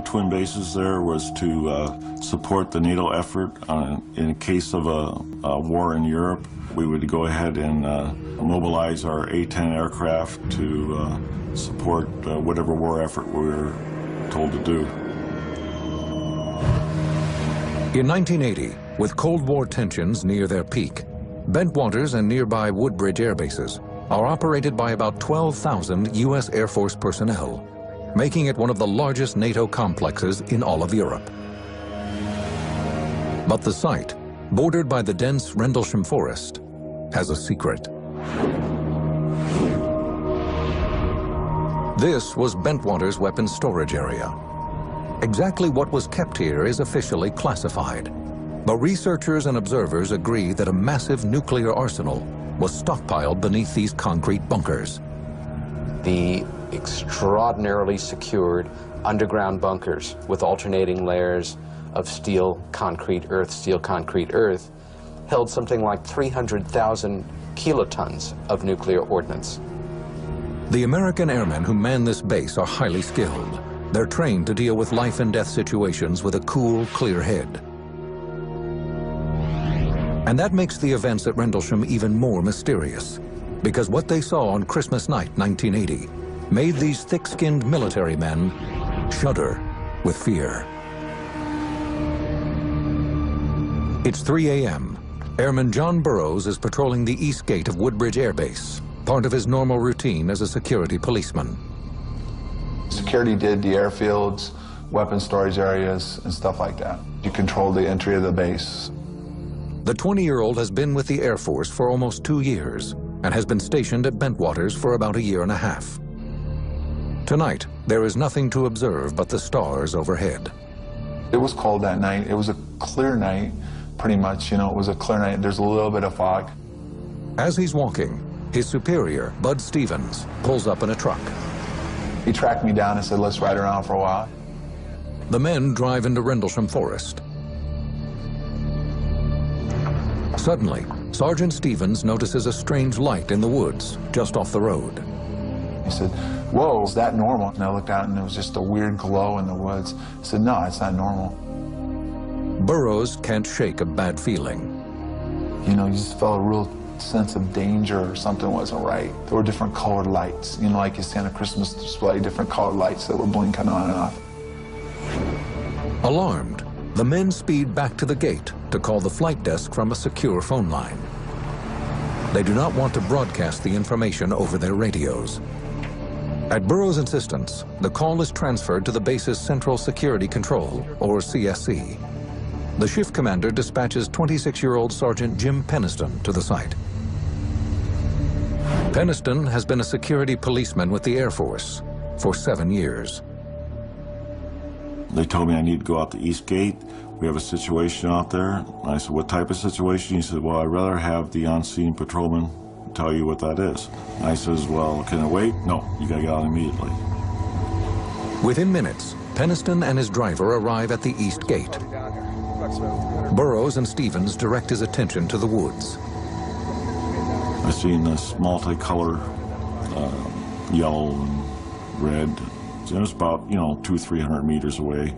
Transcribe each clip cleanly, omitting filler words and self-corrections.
twin bases there was to support the NATO effort in case of a war in Europe. We would go ahead and mobilize our A-10 aircraft to support whatever war effort we were told to do. In 1980, with Cold War tensions near their peak, Bentwaters and nearby Woodbridge air bases are operated by about 12,000 U.S. Air Force personnel, making it one of the largest NATO complexes in all of Europe. But the site, bordered by the dense Rendlesham Forest, has a secret. This was Bentwaters' weapons storage area. Exactly what was kept here is officially classified, but researchers and observers agree that a massive nuclear arsenal was stockpiled beneath these concrete bunkers. The extraordinarily secured underground bunkers with alternating layers of steel, concrete, earth, held something like 300,000 kilotons of nuclear ordnance. The American airmen who man this base are highly skilled. They're trained to deal with life and death situations with a cool, clear head. And that makes the events at Rendlesham even more mysterious, because what they saw on Christmas night 1980 made these thick-skinned military men shudder with fear. It's 3 a.m. Airman John Burroughs is patrolling the east gate of Woodbridge Air Base, part of his normal routine as a security policeman. Security did the airfields, weapon storage areas, and stuff like that. You control the entry of the base. The 20-year-old has been with the Air Force for almost 2 years and has been stationed at Bentwaters for about a year and a half. Tonight, there is nothing to observe but the stars overhead. It was cold that night. It was a clear night, pretty much. You know, it was a clear night. There's a little bit of fog. As he's walking, his superior, Bud Stevens, pulls up in a truck. He tracked me down and said, let's ride around for a while. The men drive into Rendlesham Forest. Suddenly, Sergeant Stevens notices a strange light in the woods just off the road. He said, whoa, is that normal? And I looked out and there was just a weird glow in the woods. I said, no, it's not normal. Burroughs can't shake a bad feeling. You know, you just felt a real sense of danger or something wasn't right. There were different colored lights, you know, like you see on a Christmas display, different colored lights that were blinking on and off. Alarmed, the men speed back to the gate to call the flight desk from a secure phone line. They do not want to broadcast the information over their radios. At Burroughs' insistence, the call is transferred to the base's Central Security Control, or CSC. The shift commander dispatches 26-year-old Sergeant Jim Peniston to the site. Peniston has been a security policeman with the Air Force for 7 years. They told me I need to go out the east gate. We have a situation out there. And I said, what type of situation? He said, well, I'd rather have the on-scene patrolman tell you what that is. And I says, well, can I wait? No, you gotta get out immediately. Within minutes, Peniston and his driver arrive at the east gate. Burroughs and Stevens direct his attention to the woods. I seen this multicolor, yellow and red. It was about, 200-300 meters away.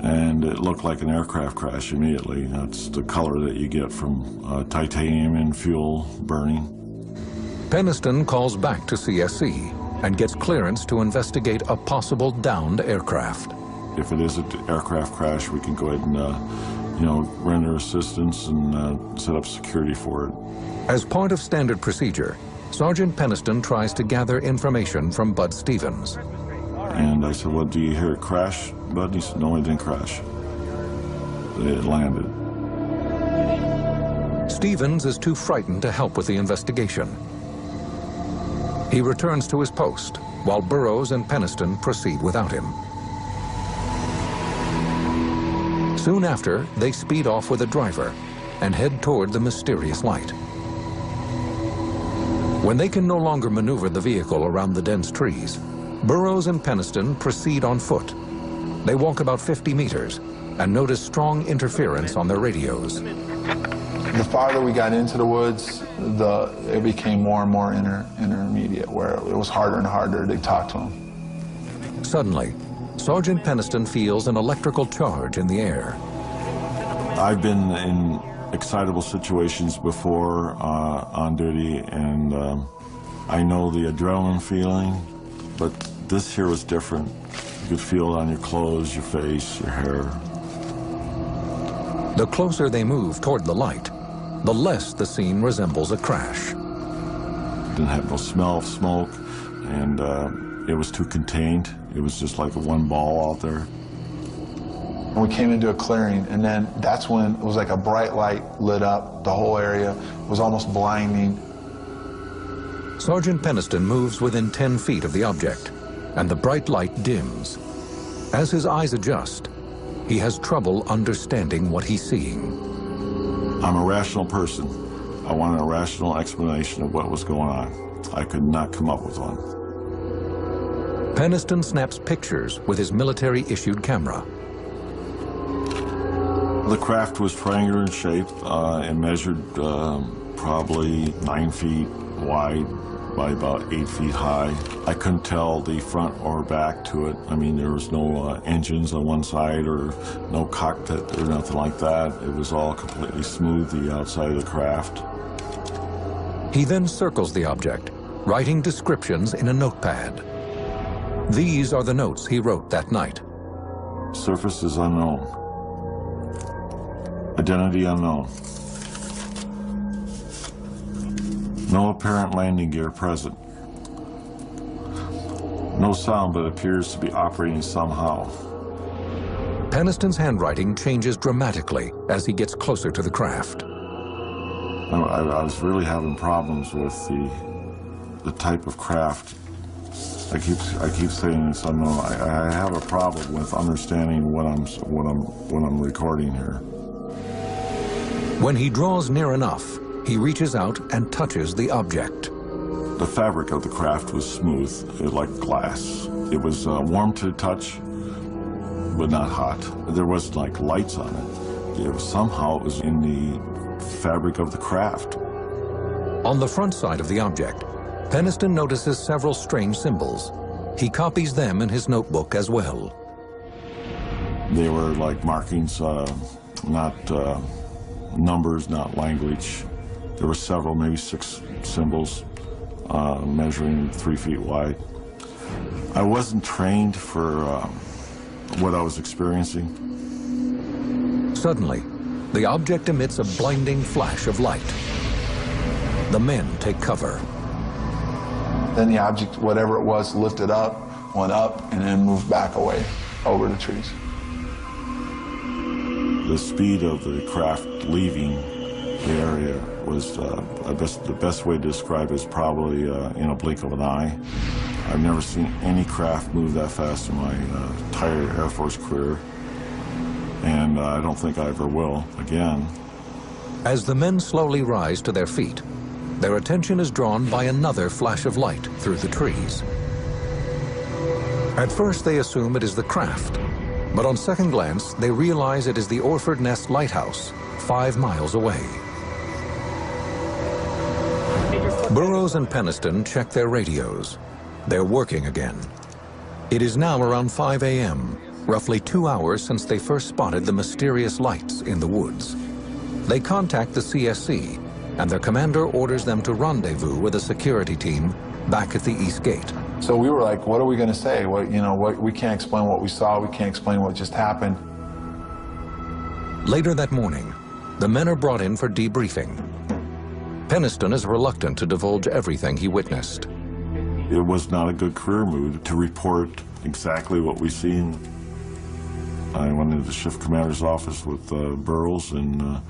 And it looked like an aircraft crash immediately. That's the color that you get from titanium and fuel burning. Peniston calls back to CSC and gets clearance to investigate a possible downed aircraft. If it is an aircraft crash, we can go ahead and, render assistance and set up security for it. As part of standard procedure, Sergeant Peniston tries to gather information from Bud Stevens. And I said, well, do you hear it crash, Bud? He said, no, it didn't crash. It landed. Stevens is too frightened to help with the investigation. He returns to his post, while Burroughs and Peniston proceed without him. Soon after, they speed off with a driver and head toward the mysterious light. When they can no longer maneuver the vehicle around the dense trees, Burroughs and Peniston proceed on foot. They walk about 50 meters and notice strong interference on their radios. The farther we got into the woods, it became more and more intermediate, where it was harder and harder to talk to them. Suddenly, Sergeant Peniston feels an electrical charge in the air. I've been in excitable situations before on duty, and I know the adrenaline feeling, but this here was different. You could feel it on your clothes, your face, your hair. The closer they move toward the light, the less the scene resembles a crash. Didn't have no smell of smoke, and it was too contained. It was just like one ball out there. And we came into a clearing, and then that's when it was like a bright light lit up the whole area. It was almost blinding. Sergeant Peniston moves within 10 feet of the object, and the bright light dims. As his eyes adjust, he has trouble understanding what he's seeing. I'm a rational person. I wanted a rational explanation of what was going on. I could not come up with one. Peniston snaps pictures with his military-issued camera. The craft was triangular in shape and measured probably 9 feet wide by about 8 feet high. I couldn't tell the front or back to it. I mean, there was no engines on one side or no cockpit or nothing like that. It was all completely smooth, the outside of the craft. He then circles the object, writing descriptions in a notepad. These are the notes he wrote that night. Surface is unknown. Identity unknown. No apparent landing gear present. No sound, but appears to be operating somehow. Peniston's handwriting changes dramatically as he gets closer to the craft. I was really having problems with the type of craft. I keep saying this unknown. I have a problem with understanding what I'm recording here. When he draws near enough, he reaches out and touches the object. The fabric of the craft was smooth, like glass. It was warm to the touch, but not hot. There wasn't like lights on it. Somehow it was in the fabric of the craft. On the front side of the object, Peniston notices several strange symbols. He copies them in his notebook as well. They were like markings, not numbers, not language. There were several, maybe 6 symbols, measuring 3 feet wide. I wasn't trained for what I was experiencing. Suddenly, the object emits a blinding flash of light. The men take cover. Then the object, whatever it was, lifted up, went up, and then moved back away over the trees. The speed of the craft leaving the area was, the best way to describe it is probably in a blink of an eye. I've never seen any craft move that fast in my entire Air Force career, and I don't think I ever will again. As the men slowly rise to their feet, their attention is drawn by another flash of light through the trees. At first, they assume it is the craft, but on second glance, they realize it is the Orford Nest Lighthouse, 5 miles away. Burroughs and Peniston check their radios. They're working again. It is now around 5 a.m., roughly 2 hours since they first spotted the mysterious lights in the woods. They contact the CSC, and their commander orders them to rendezvous with a security team back at the East Gate. So we were like, what are we going to say? We can't explain what we saw. We can't explain what just happened. Later that morning, the men are brought in for debriefing. Peniston is reluctant to divulge everything he witnessed. It was not a good career move to report exactly what we seen. I went into the shift commander's office with Burroughs, and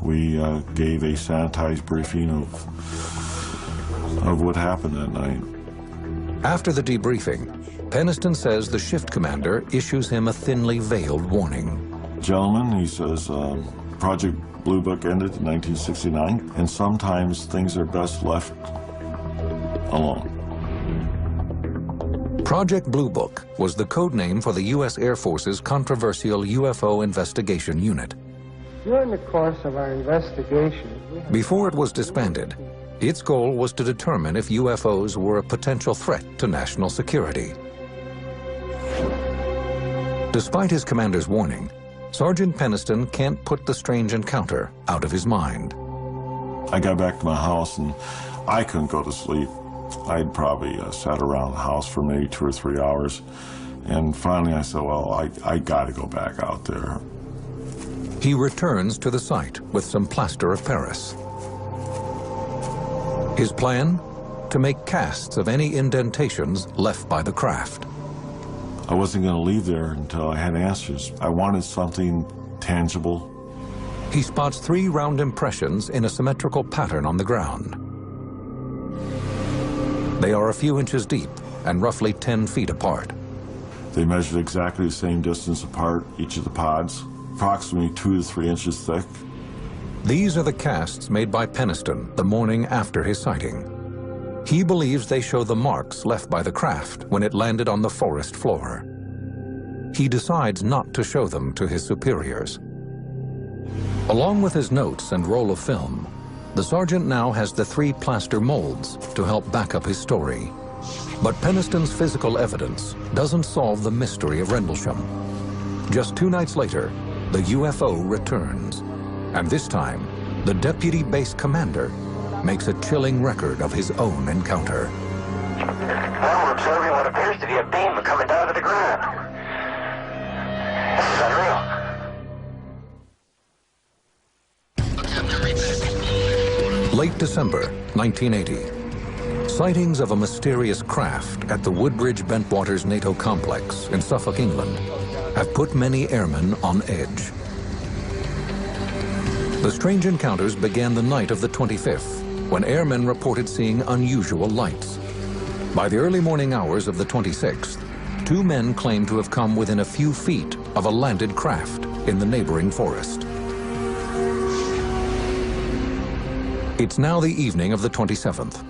we gave a sanitized briefing of what happened that night. After the debriefing, Peniston says the shift commander issues him a thinly veiled warning. Gentlemen, he says, Project Blue Book ended in 1969, and sometimes things are best left alone. Project Blue Book was the code name for the U.S. Air Force's controversial UFO investigation unit. During the course of our investigation, before it was disbanded, its goal was to determine if UFOs were a potential threat to national security. Despite his commander's warning, Sergeant Peniston can't put the strange encounter out of his mind. I got back to my house and I couldn't go to sleep. I'd probably sat around the house for maybe 2 or 3 hours. And finally I said, well, I got to go back out there. He returns to the site with some plaster of Paris. His plan? To make casts of any indentations left by the craft. I wasn't going to leave there until I had answers. I wanted something tangible. He spots 3 round impressions in a symmetrical pattern on the ground. They are a few inches deep and roughly 10 feet apart. They measured exactly the same distance apart, each of the pods, approximately 2 to 3 inches thick. These are the casts made by Peniston the morning after his sighting. He believes they show the marks left by the craft when it landed on the forest floor. He decides not to show them to his superiors. Along with his notes and roll of film, the sergeant now has the 3 plaster molds to help back up his story. But Peniston's physical evidence doesn't solve the mystery of Rendlesham. Just 2 nights later, the UFO returns. And this time, the deputy base commander makes a chilling record of his own encounter. Well, we're observing what appears to be a beam coming down to the ground. This is unreal. Late December, 1980. Sightings of a mysterious craft at the Woodbridge Bentwaters NATO complex in Suffolk, England, have put many airmen on edge. The strange encounters began the night of the 25th, when airmen reported seeing unusual lights. By the early morning hours of the 26th, 2 men claimed to have come within a few feet of a landed craft in the neighboring forest. It's now the evening of the 27th.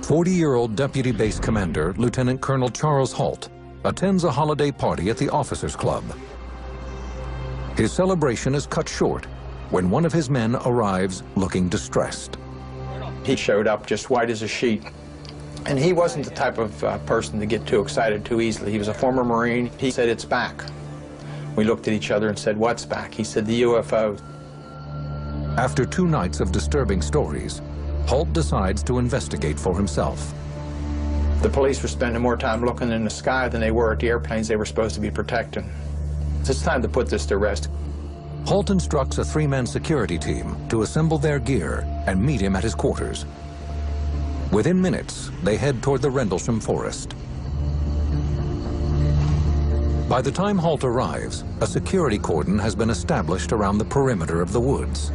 40-year-old Deputy Base Commander Lieutenant Colonel Charles Holt attends a holiday party at the Officers Club. His celebration is cut short when one of his men arrives looking distressed. He showed up just white as a sheet. And he wasn't the type of person to get too excited too easily. He was a former Marine. He said, "It's back." We looked at each other and said, "What's back?" He said, "The UFO." After 2 nights of disturbing stories, Holt decides to investigate for himself. The police were spending more time looking in the sky than they were at the airplanes they were supposed to be protecting. It's time to put this to rest. Holt instructs a 3-man security team to assemble their gear and meet him at his quarters. Within minutes, they head toward the Rendlesham forest. By the time Holt arrives, a security cordon has been established around the perimeter of the woods.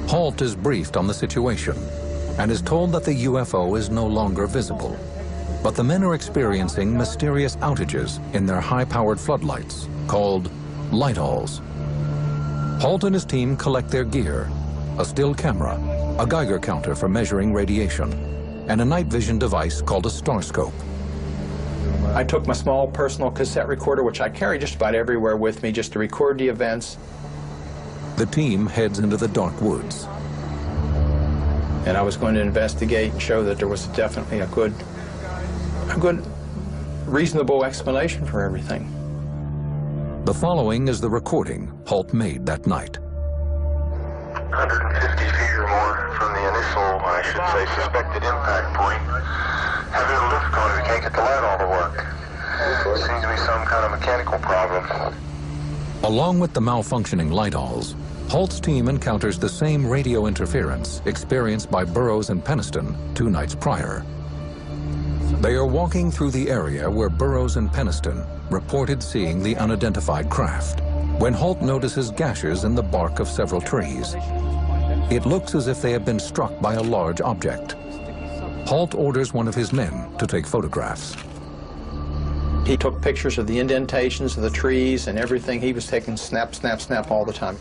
Holt is briefed on the situation and is told that the UFO is no longer visible, but the men are experiencing mysterious outages in their high-powered floodlights called light-alls. Holt and his team collect their gear, a still camera, a Geiger counter for measuring radiation, and a night vision device called a starscope. I took my small personal cassette recorder, which I carry just about everywhere with me, just to record the events. The team heads into the dark woods. And I was going to investigate and show that there was definitely a good, reasonable explanation for everything. The following is the recording Holt made that night. 150 feet or more from the initial, I should say, suspected impact point. Having a lift going, we can't get the light all to work. Seems to be some kind of mechanical problem. Along with the malfunctioning light-alls, Holt's team encounters the same radio interference experienced by Burroughs and Peniston 2 nights prior. They are walking through the area where Burroughs and Peniston reported seeing the unidentified craft, when Holt notices gashes in the bark of several trees. It looks as if they have been struck by a large object. Holt orders one of his men to take photographs. He took pictures of the indentations of the trees and everything. He was taking snap, snap, snap all the time.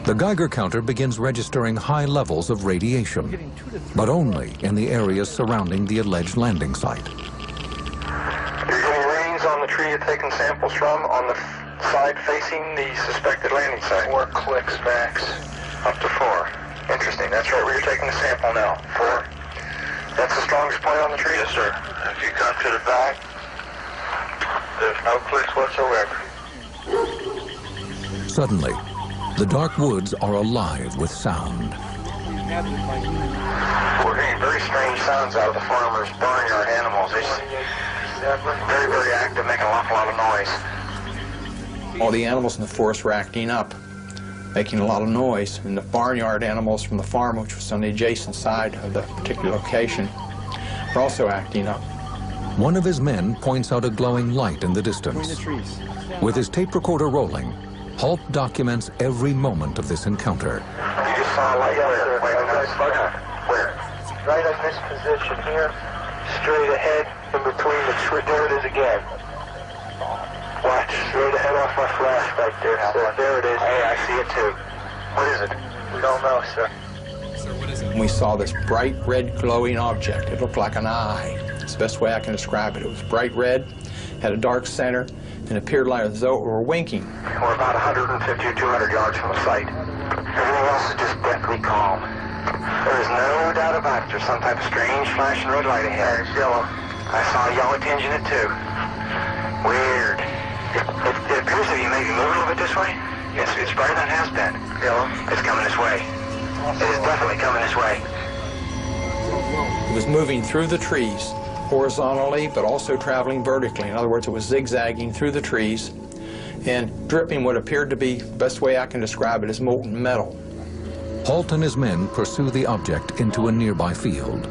The Geiger counter begins registering high levels of radiation, but only in the areas surrounding the alleged landing site. You're getting readings on the tree you're taking samples from on the side facing the suspected landing site. 4 clicks max. Up to 4. Interesting. That's right where you're taking the sample now. 4. That's the strongest point on the tree? Yes, sir. If you come to the back, Positive, no clicks whatsoever. Suddenly, the dark woods are alive with sound. We're hearing very strange sounds out of the farmers' barnyard animals. It's very, very active, making an awful lot of noise. All the animals in the forest were acting up, making a lot of noise, and the barnyard animals from the farm, which was on the adjacent side of the particular location, were also acting up. One of his men points out a glowing light in the distance. With his tape recorder rolling, Holt documents every moment of this encounter. You just saw a light there. Where? Right in this position here, straight ahead, in between the tree. There it is again. Watch. Straight ahead off my flash right there, sir. There it is. Hey, I see it too. What is it? We don't know, sir. And we saw this bright red glowing object. It looked like an eye. It's the best way I can describe it. It was bright red, had a dark center, and appeared like as though it were winking. We're about 150 or 200 yards from the site. Everything else is just deathly calm. There is no doubt about it. There's some type of strange flashing red light ahead. It's yellow. I saw a yellow tinge in it too. Weird. It appears to be maybe moving a little bit this way. It's brighter than it has been. Yellow. It's coming this way. It is definitely coming this way. It was moving through the trees, horizontally, but also traveling vertically. In other words, it was zigzagging through the trees and dripping what appeared to be, the best way I can describe it, as molten metal. Holt and his men pursue the object into a nearby field.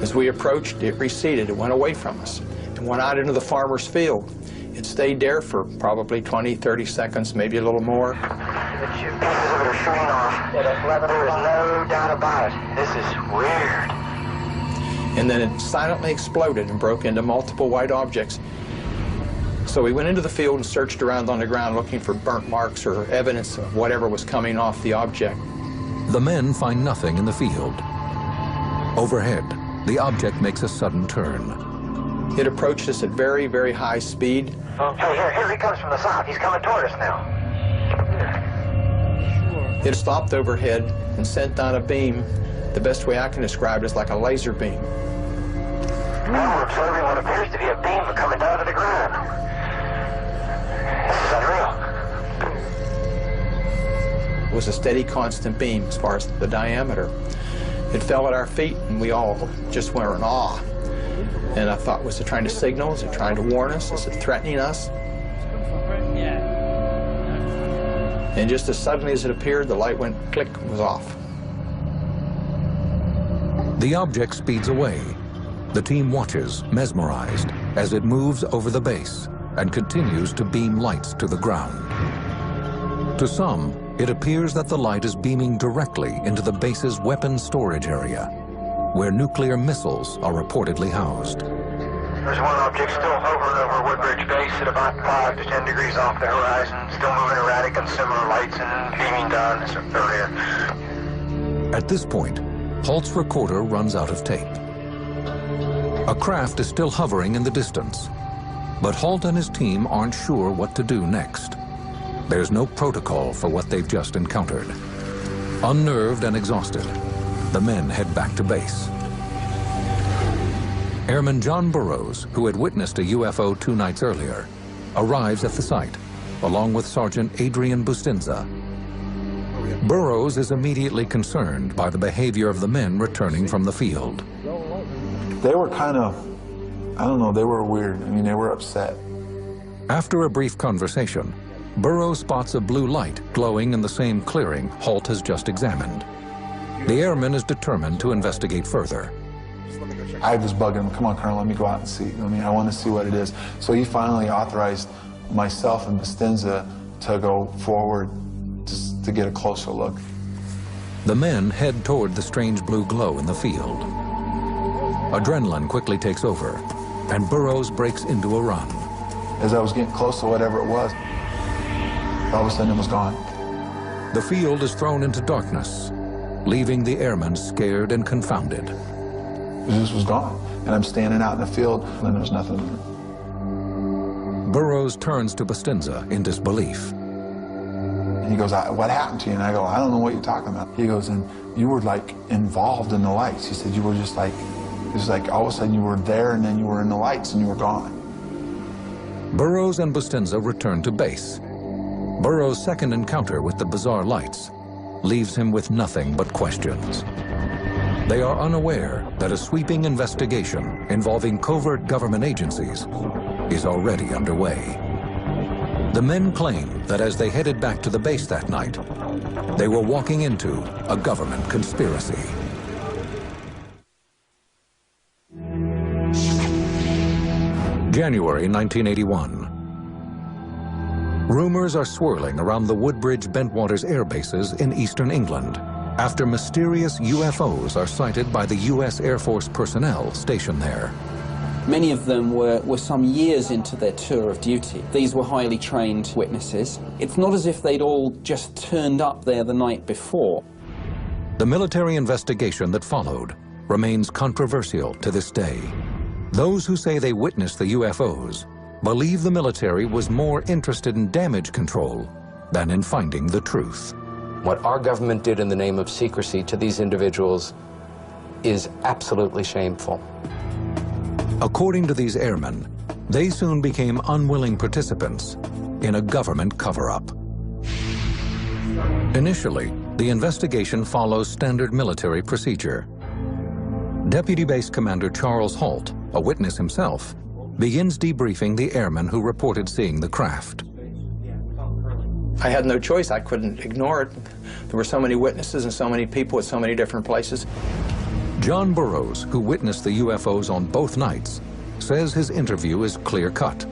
As we approached, it receded. It went away from us and went out into the farmer's field. It stayed there for probably 20, 30 seconds, maybe a little more. The pieces of it are shooting off. There is no doubt about it. This is weird. And then it silently exploded and broke into multiple white objects. So we went into the field and searched around on the ground looking for burnt marks or evidence of whatever was coming off the object. The men find nothing in the field. Overhead, the object makes a sudden turn. It approached us at very, very high speed. Hey, here he comes from the south. He's coming toward us now. It stopped overhead and sent down a beam. The best way I can describe it is like a laser beam. Now we're observing what appears to be a beam coming down to the ground. This is unreal. It was a steady, constant beam as far as the diameter. It fell at our feet, and we all just were in awe. And I thought, was it trying to signal? Is it trying to warn us? Is it threatening us? And just as suddenly as it appeared, the light went click and was off. The object speeds away. The team watches, mesmerized, as it moves over the base and continues to beam lights to the ground. To some, it appears that the light is beaming directly into the base's weapons storage area, where nuclear missiles are reportedly housed. There's one object still hovering over Woodbridge Base at about 5 to 10 degrees off the horizon, still moving erratic and similar lights and beaming down this area. At this point, Holt's recorder runs out of tape. A craft is still hovering in the distance, but Holt and his team aren't sure what to do next. There's no protocol for what they've just encountered. Unnerved and exhausted, the men head back to base. Airman John Burroughs, who had witnessed a UFO 2 nights earlier, arrives at the site, along with Sergeant Adrian Bustinza. Burroughs is immediately concerned by the behavior of the men returning from the field. They were kind of, I don't know, they were weird. I mean, they were upset. After a brief conversation, Burroughs spots a blue light glowing in the same clearing Holt has just examined. The airman is determined to investigate further. I was bugging him, come on, Colonel, let me go out and see. I want to see what it is. So he finally authorized myself and Bustinza to go forward just to get a closer look. The men head toward the strange blue glow in the field. Adrenaline quickly takes over, and Burroughs breaks into a run. As I was getting close to whatever it was, all of a sudden it was gone. The field is thrown into darkness, leaving the airmen scared and confounded. It just was gone. And I'm standing out in the field, and there's nothing there. Burroughs turns to Bustinza in disbelief. He goes, what happened to you? And I go, I don't know what you're talking about. He goes, and you were like involved in the lights. He said, you were just like, it was like all of a sudden you were there and then you were in the lights and you were gone. Burroughs and Bustinza return to base. Burroughs' second encounter with the bizarre lights leaves him with nothing but questions. They are unaware that a sweeping investigation involving covert government agencies is already underway. The men claim that as they headed back to the base that night, they were walking into a government conspiracy. January 1981. Rumors are swirling around the Woodbridge-Bentwaters air bases in eastern England after mysterious UFOs are sighted by the U.S. Air Force personnel stationed there. Many of them were some years into their tour of duty. These were highly trained witnesses. It's not as if they'd all just turned up there the night before. The military investigation that followed remains controversial to this day. Those who say they witnessed the UFOs believe the military was more interested in damage control than in finding the truth. What our government did in the name of secrecy to these individuals is absolutely shameful. According to these airmen, they soon became unwilling participants in a government cover-up. Initially, the investigation follows standard military procedure. Deputy Base Commander Charles Holt, a witness himself, begins debriefing the airmen who reported seeing the craft. I had no choice. I couldn't ignore it. There were so many witnesses and so many people at so many different places. John Burroughs, who witnessed the UFOs on both nights, says his interview is clear-cut.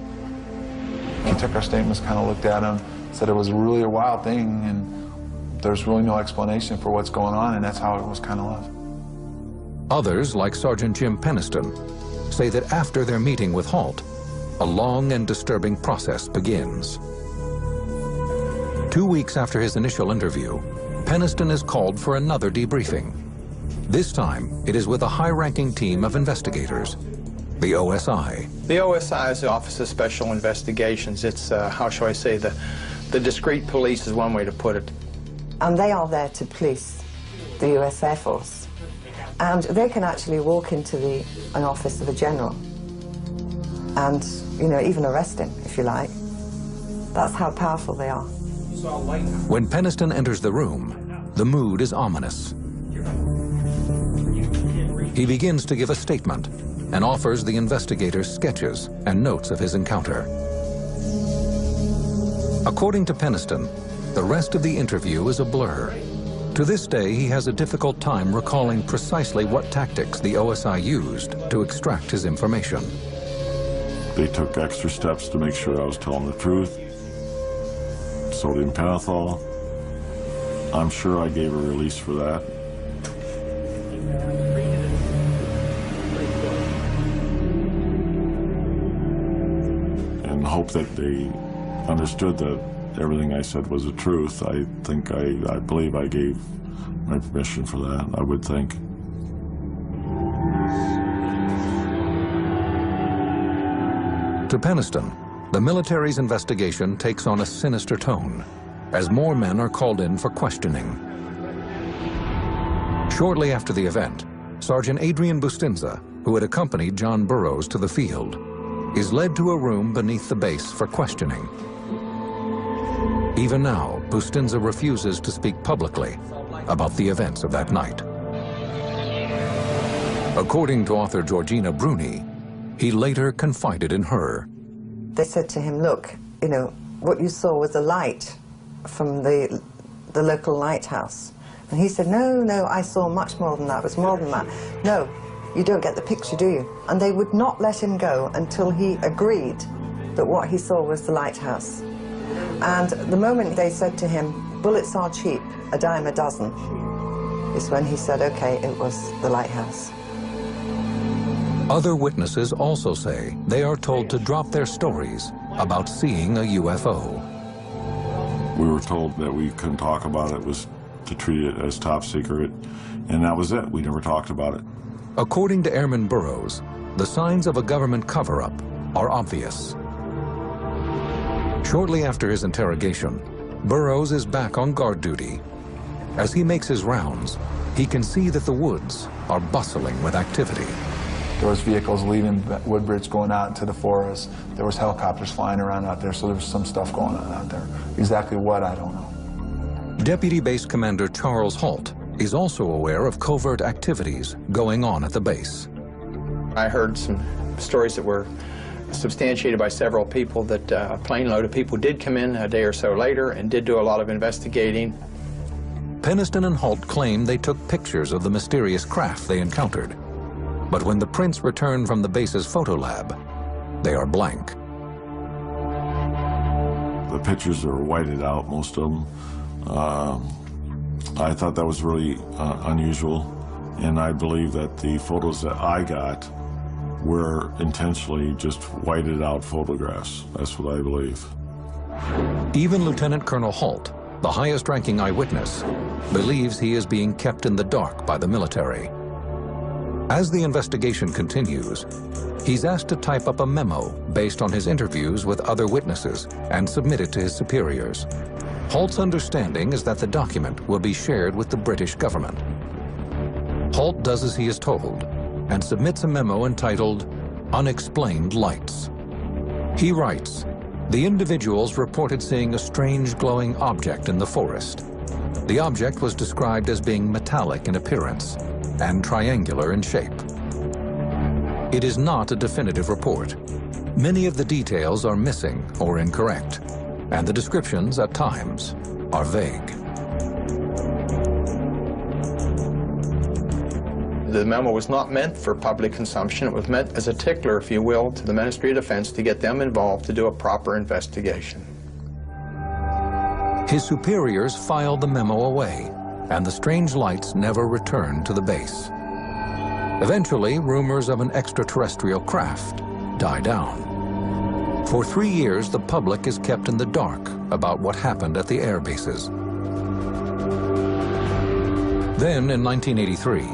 He took our statements, kind of looked at them, said it was really a wild thing, and there's really no explanation for what's going on, and that's how it was kind of left. Others, like Sergeant Jim Peniston, say that after their meeting with Holt, a long and disturbing process begins. 2 weeks after his initial interview, Peniston is called for another debriefing. This time, it is with a high-ranking team of investigators, the OSI. The OSI is the Office of Special Investigations. It's, how shall I say, the discreet police is one way to put it. And they are there to police the US Air Force. And they can actually walk into an office of a general and, you know, even arrest him, if you like. That's how powerful they are. When Peniston enters the room, the mood is ominous. He begins to give a statement and offers the investigators sketches and notes of his encounter. According to Peniston, the rest of the interview is a blur. To this day, he has a difficult time recalling precisely what tactics the OSI used to extract his information. They took extra steps to make sure I was telling the truth. Sodium pentothal. I'm sure I gave a release for that. And hope that they understood that everything I said was the truth. I believe I gave my permission for that, I would think. To Peniston, the military's investigation takes on a sinister tone as more men are called in for questioning. Shortly after the event, Sergeant Adrian Bustinza, who had accompanied John Burroughs to the field, is led to a room beneath the base for questioning. Even now, Bustinza refuses to speak publicly about the events of that night. According to author Georgina Bruni, he later confided in her. They said to him, look, you know, what you saw was a light from the local lighthouse. And he said, no, I saw much more than that. It was more than that. No, you don't get the picture, do you? And they would not let him go until he agreed that what he saw was the lighthouse. And the moment they said to him, bullets are cheap, a dime a dozen, is when he said, okay, it was the lighthouse. Other witnesses also say they are told to drop their stories about seeing a UFO. We were told that we couldn't talk about it, was to treat it as top secret, and that was it. We never talked about it. According to Airman Burroughs, the signs of a government cover-up are obvious. Shortly after his interrogation, Burroughs is back on guard duty. As he makes his rounds, he can see that the woods are bustling with activity. There was vehicles leaving Woodbridge going out into the forest. There was helicopters flying around out there, so there was some stuff going on out there. Exactly what, I don't know. Deputy Base Commander Charles Holt is also aware of covert activities going on at the base. I heard some stories that were substantiated by several people that a plane load of people did come in a day or so later and did do a lot of investigating. Penniston and Holt claim they took pictures of the mysterious craft they encountered. But when the prints return from the base's photo lab, they are blank. The pictures are whited out, most of them. I thought that was really unusual, and I believe that the photos that I got were intentionally just whited out photographs. That's what I believe. Even Lieutenant Colonel Holt, the highest-ranking eyewitness, believes he is being kept in the dark by the military. As the investigation continues, he's asked to type up a memo based on his interviews with other witnesses and submit it to his superiors. Holt's understanding is that the document will be shared with the British government. Holt does as he is told and submits a memo entitled Unexplained Lights. He writes, "The individuals reported seeing a strange glowing object in the forest. The object was described as being metallic in appearance and triangular in shape. It is not a definitive report. Many of the details are missing or incorrect, and the descriptions at times are vague." The memo was not meant for public consumption. It was meant as a tickler, if you will, to the Ministry of Defense to get them involved to do a proper investigation. His superiors filed the memo away, and the strange lights never returned to the base. Eventually, rumors of an extraterrestrial craft die down. For 3 years, the public is kept in the dark about what happened at the air bases. Then, in 1983,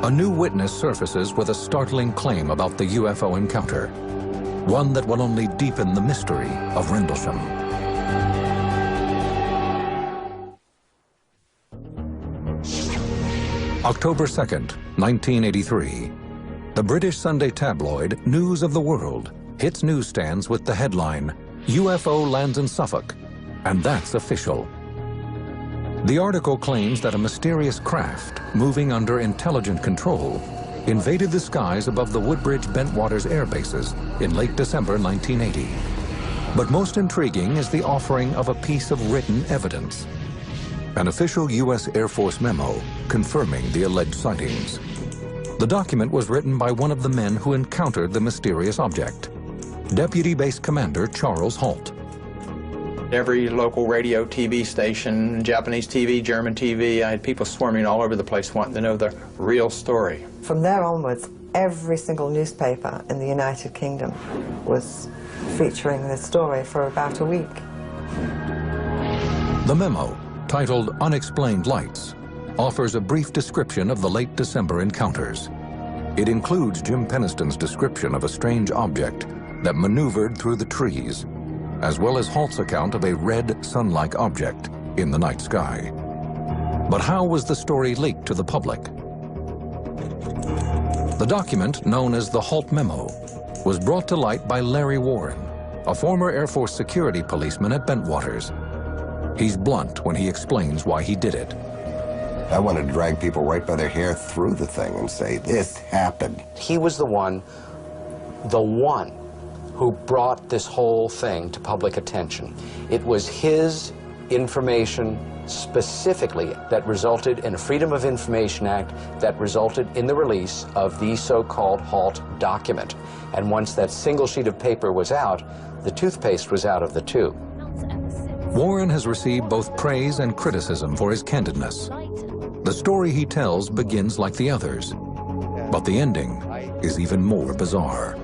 a new witness surfaces with a startling claim about the UFO encounter, one that will only deepen the mystery of Rendlesham. October 2nd, 1983. The British Sunday tabloid News of the World hits newsstands with the headline, "UFO lands in Suffolk," and that's official. The article claims that a mysterious craft, moving under intelligent control, invaded the skies above the Woodbridge-Bentwaters air bases in late December 1980. But most intriguing is the offering of a piece of written evidence. An official U.S. Air Force memo confirming the alleged sightings. The document was written by one of the men who encountered the mysterious object, Deputy Base Commander Charles Holt. Every local radio, TV station, Japanese TV, German TV, I had people swarming all over the place wanting to know the real story. From there onwards, every single newspaper in the United Kingdom was featuring this story for about a week. The memo, titled Unexplained Lights, offers a brief description of the late December encounters. It includes Jim Penniston's description of a strange object that maneuvered through the trees, as well as Holt's account of a red sun-like object in the night sky. But how was the story leaked to the public? The document, known as the Holt Memo, was brought to light by Larry Warren, a former Air Force security policeman at Bentwaters. He's blunt when he explains why he did it. I want to drag people right by their hair through the thing and say, this happened. He was the one who brought this whole thing to public attention. It was his information specifically that resulted in a Freedom of Information Act that resulted in the release of the so-called Holt document. And once that single sheet of paper was out, the toothpaste was out of the tube. Warren has received both praise and criticism for his candidness. The story he tells begins like the others, but the ending is even more bizarre.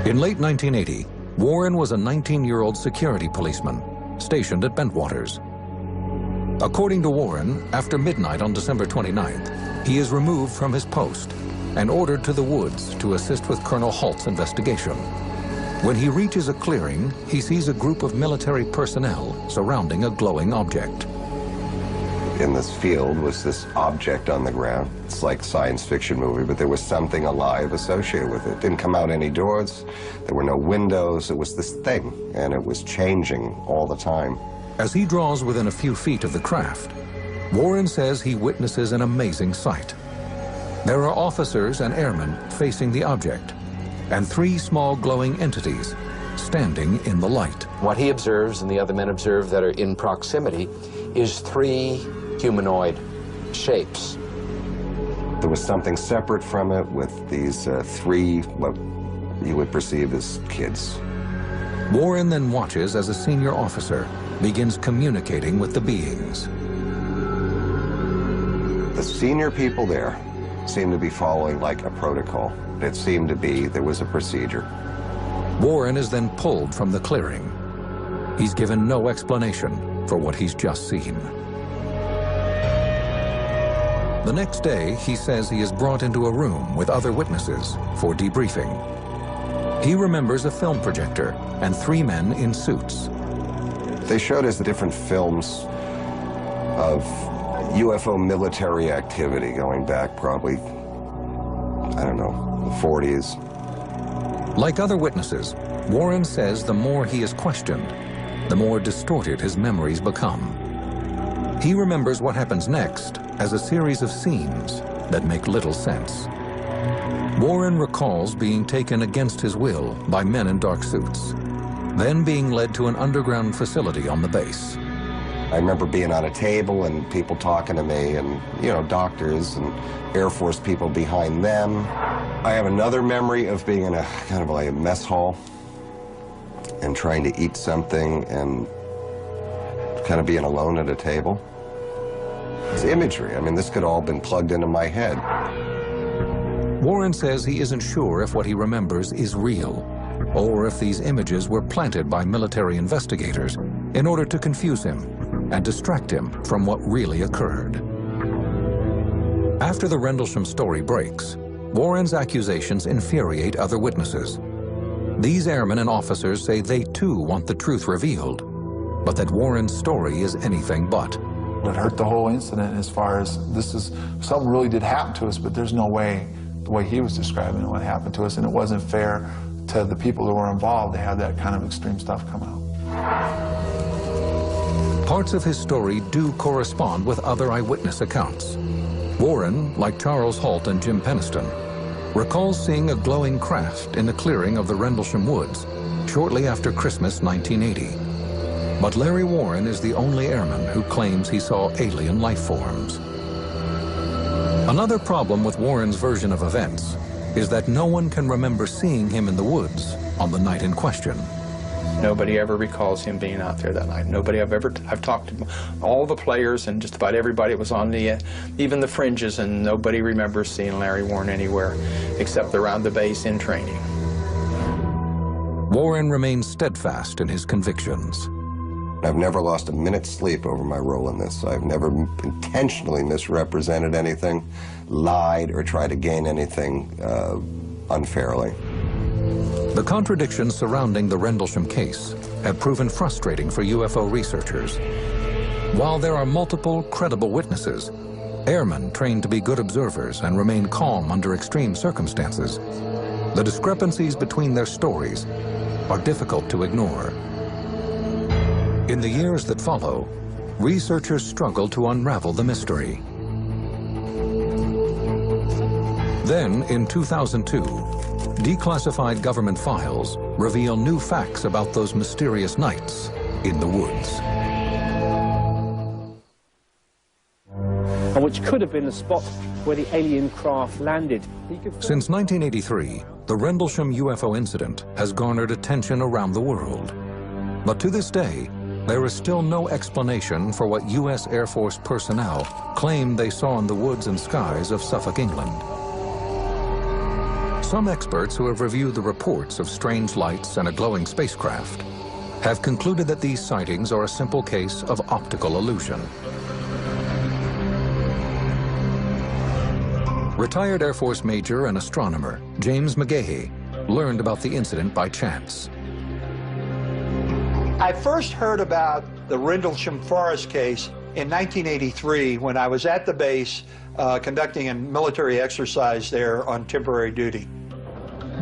In late 1980, Warren was a 19-year-old security policeman stationed at Bentwaters. According to Warren, after midnight on December 29th, he is removed from his post and ordered to the woods to assist with Colonel Holt's investigation. When he reaches a clearing, he sees a group of military personnel surrounding a glowing object. in this field was this object on the ground. It's like a science fiction movie, but there was something alive associated with it. It didn't come out any doors, there were no windows, it was this thing, and it was changing all the time. As he draws within a few feet of the craft, Warren says he witnesses an amazing sight. There are officers and airmen facing the object, and 3 small glowing entities standing in the light. What he observes and the other men observe that are in proximity is 3 humanoid shapes. There was something separate from it with these 3, what you would perceive as kids. Warren then watches as a senior officer begins communicating with the beings. The senior people there seemed to be following like a protocol. It seemed to be there was a procedure. Warren is then pulled from the clearing. He's given no explanation for what he's just seen. The next day, he says he is brought into a room with other witnesses for debriefing. He remembers a film projector and 3 men in suits. They showed us the different films of UFO military activity going back probably, I don't know, the 40s. Like other witnesses, Warren says the more he is questioned, the more distorted his memories become. He remembers what happens next as a series of scenes that make little sense. Warren recalls being taken against his will by men in dark suits, then being led to an underground facility on the base. I remember being on a table and people talking to me and, you know, doctors and Air Force people behind them. I have another memory of being in a kind of like a mess hall and trying to eat something and kind of being alone at a table. It's imagery. I mean, this could all have been plugged into my head. Warren says he isn't sure if what he remembers is real, or if these images were planted by military investigators in order to confuse him and distract him from what really occurred. After the Rendlesham story breaks, Warren's accusations infuriate other witnesses. These airmen and officers say they too want the truth revealed, but that Warren's story is anything but. It hurt the whole incident as far as this is, something really did happen to us, but there's no way, the way he was describing it, what happened to us, and it wasn't fair to the people that were involved to have that kind of extreme stuff come out. Parts of his story do correspond with other eyewitness accounts. Warren, like Charles Halt and Jim Penniston, recalls seeing a glowing craft in the clearing of the Rendlesham Woods shortly after Christmas 1980. But Larry Warren is the only airman who claims he saw alien life forms. Another problem with Warren's version of events is that no one can remember seeing him in the woods on the night in question. Nobody ever recalls him being out there that night. Nobody I've talked to all the players and just about everybody was on the, even the fringes, and nobody remembers seeing Larry Warren anywhere except around the base in training. Warren remains steadfast in his convictions. I've never lost a minute's sleep over my role in this. I've never intentionally misrepresented anything, lied, or tried to gain anything unfairly. The contradictions surrounding the Rendlesham case have proven frustrating for UFO researchers. While there are multiple credible witnesses, airmen trained to be good observers and remain calm under extreme circumstances, the discrepancies between their stories are difficult to ignore. In the years that follow, researchers struggle to unravel the mystery. Then, in 2002, declassified government files reveal new facts about those mysterious nights in the woods. Which could have been the spot where the alien craft landed. Since 1983, the Rendlesham UFO incident has garnered attention around the world. But to this day, there is still no explanation for what U.S. Air Force personnel claimed they saw in the woods and skies of Suffolk, England. Some experts who have reviewed the reports of strange lights and a glowing spacecraft have concluded that these sightings are a simple case of optical illusion. Retired Air Force Major and astronomer James McGahey learned about the incident by chance. I first heard about the Rendlesham Forest case in 1983 when I was at the base conducting a military exercise there on temporary duty.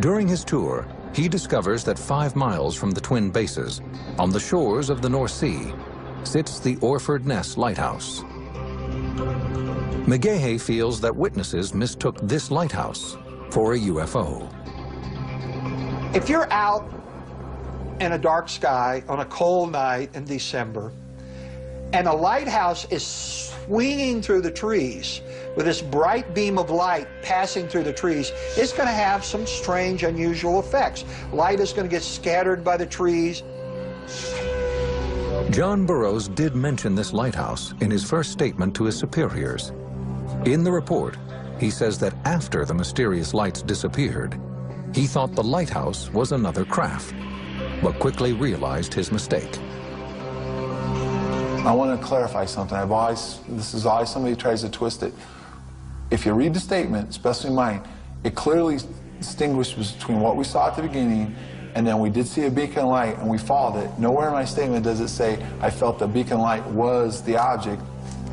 During his tour, he discovers that 5 miles from the twin bases, on the shores of the North Sea, sits the Orford Ness Lighthouse. McGahey feels that witnesses mistook this lighthouse for a UFO. If you're out in a dark sky on a cold night in December, and a lighthouse is swinging through the trees with this bright beam of light passing through the trees, it's going to have some strange, unusual effects. Light is going to get scattered by the trees. John Burroughs did mention this lighthouse in his first statement to his superiors. In the report, he says that after the mysterious lights disappeared, he thought the lighthouse was another craft, but quickly realized his mistake. I want to clarify something. This is always somebody who tries to twist it. If you read the statement, especially mine, it clearly distinguishes between what we saw at the beginning and then we did see a beacon light and we followed it. Nowhere in my statement does it say I felt the beacon light was the object.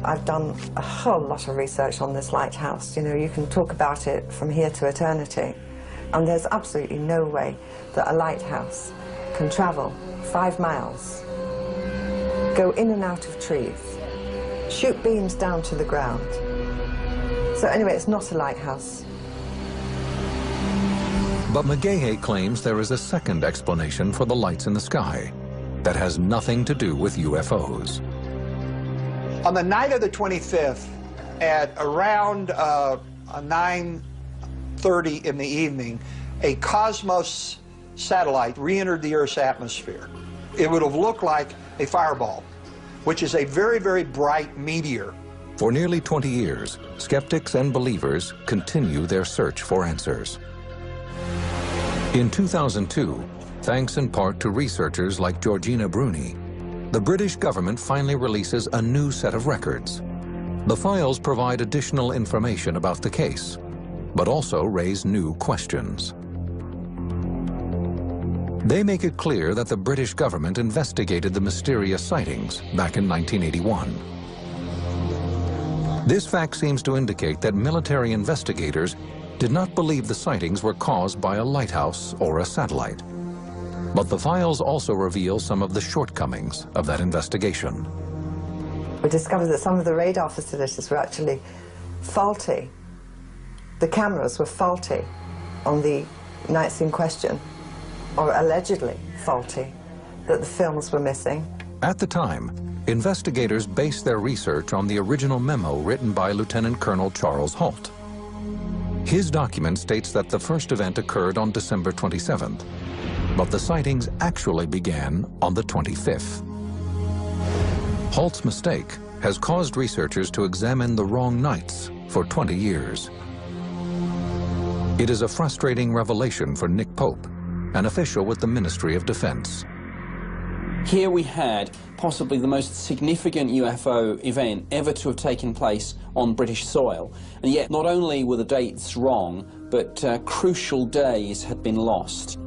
I've done a whole lot of research on this lighthouse. You know, you can talk about it from here to eternity. And there's absolutely no way that a lighthouse can travel 5 miles, go in and out of trees, shoot beams down to the ground. So anyway, it's not a lighthouse. But McGahey claims there is a second explanation for the lights in the sky that has nothing to do with UFOs. On the night of the 25th, at around 9:30 in the evening, a Cosmos satellite re-entered the Earth's atmosphere. It would have looked like a fireball, which is a very, very bright meteor. For nearly 20 years, skeptics and believers continue their search for answers. In 2002, thanks in part to researchers like Georgina Bruni, the British government finally releases a new set of records. The files provide additional information about the case, but also raise new questions. They make it clear that the British government investigated the mysterious sightings back in 1981. This fact seems to indicate that military investigators did not believe the sightings were caused by a lighthouse or a satellite. But the files also reveal some of the shortcomings of that investigation. We discovered that some of the radar facilities were actually faulty. The cameras were faulty on the nights in question, or allegedly faulty, that the films were missing. At the time, investigators based their research on the original memo written by Lieutenant Colonel Charles Halt. His document states that the first event occurred on December 27th, but the sightings actually began on the 25th. Halt's mistake has caused researchers to examine the wrong nights for 20 years. It is a frustrating revelation for Nick Pope, an official with the Ministry of Defense. Here we had possibly the most significant UFO event ever to have taken place on British soil, and yet not only were the dates wrong, but crucial days had been lost.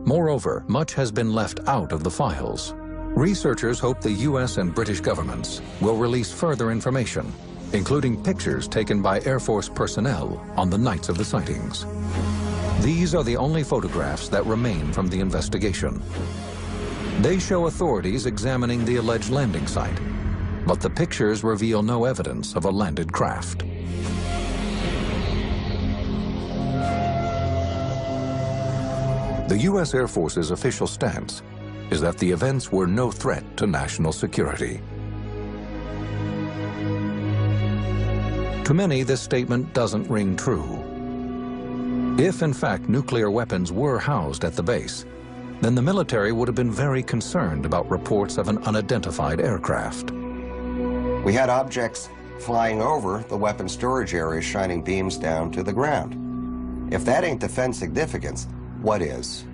Moreover, much has been left out of the files. Researchers hope the U.S. and British governments will release further information, including pictures taken by Air Force personnel on the nights of the sightings. These are the only photographs that remain from the investigation. They show authorities examining the alleged landing site, but the pictures reveal no evidence of a landed craft. The U.S. Air Force's official stance is that the events were no threat to national security. To many, this statement doesn't ring true. If, in fact, nuclear weapons were housed at the base, then the military would have been very concerned about reports of an unidentified aircraft. We had objects flying over the weapon storage area shining beams down to the ground. If that ain't defense significance, what is?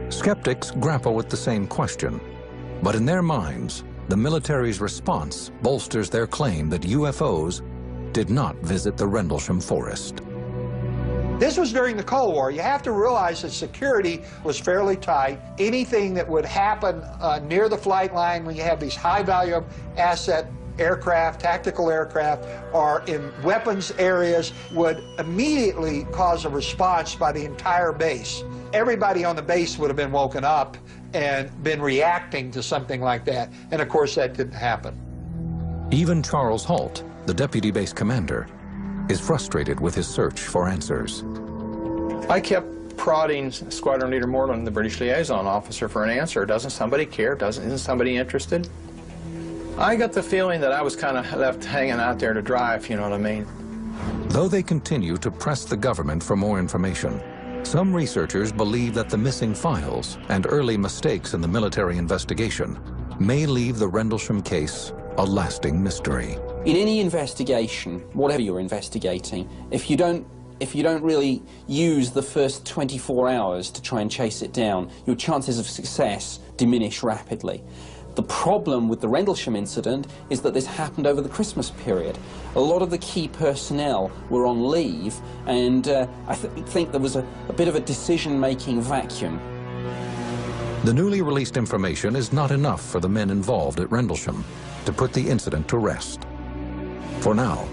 Skeptics grapple with the same question, but in their minds, the military's response bolsters their claim that UFOs did not visit the Rendlesham Forest. This was during the Cold War. You have to realize that security was fairly tight. Anything that would happen near the flight line when you have these high-value asset aircraft, tactical aircraft, or in weapons areas would immediately cause a response by the entire base. Everybody on the base would have been woken up and been reacting to something like that. And of course, that didn't happen. Even Charles Halt, the deputy base commander, is frustrated with his search for answers. I kept prodding Squadron Leader Moreland, the British liaison officer, for an answer. Doesn't somebody care? Isn't somebody interested? I got the feeling that I was kind of left hanging out there to dry, if you know what I mean. Though they continue to press the government for more information, some researchers believe that the missing files and early mistakes in the military investigation may leave the Rendlesham case a lasting mystery. In any investigation, whatever you're investigating, if you don't really use the first 24 hours to try and chase it down, your chances of success diminish rapidly. The problem with the Rendlesham incident is that this happened over the Christmas period. A lot of the key personnel were on leave, and I think there was a bit of a decision-making vacuum. The newly released information is not enough for the men involved at Rendlesham to put the incident to rest. For now,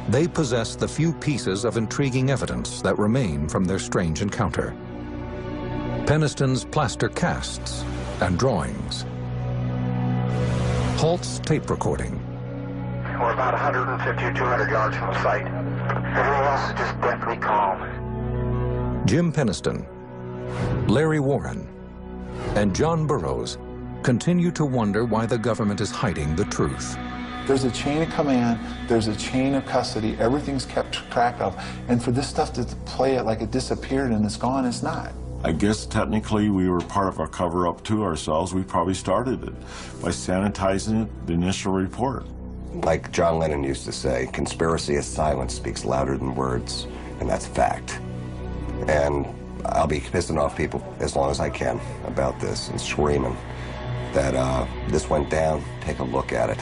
they possess the few pieces of intriguing evidence that remain from their strange encounter. Peniston's plaster casts and drawings. Halt's tape recording. We're about 150 or 200 yards from the site. Everything else is just deathly calm. Jim Peniston, Larry Warren, and John Burroughs continue to wonder why the government is hiding the truth. There's a chain of command, there's a chain of custody, everything's kept track of. And for this stuff to play it like it disappeared and it's gone, it's not. I guess technically we were part of a cover-up to ourselves. We probably started it by sanitizing it, the initial report. Like John Lennon used to say, conspiracy is silence speaks louder than words, and that's fact. And I'll be pissing off people as long as I can about this and screaming that this went down, take a look at it.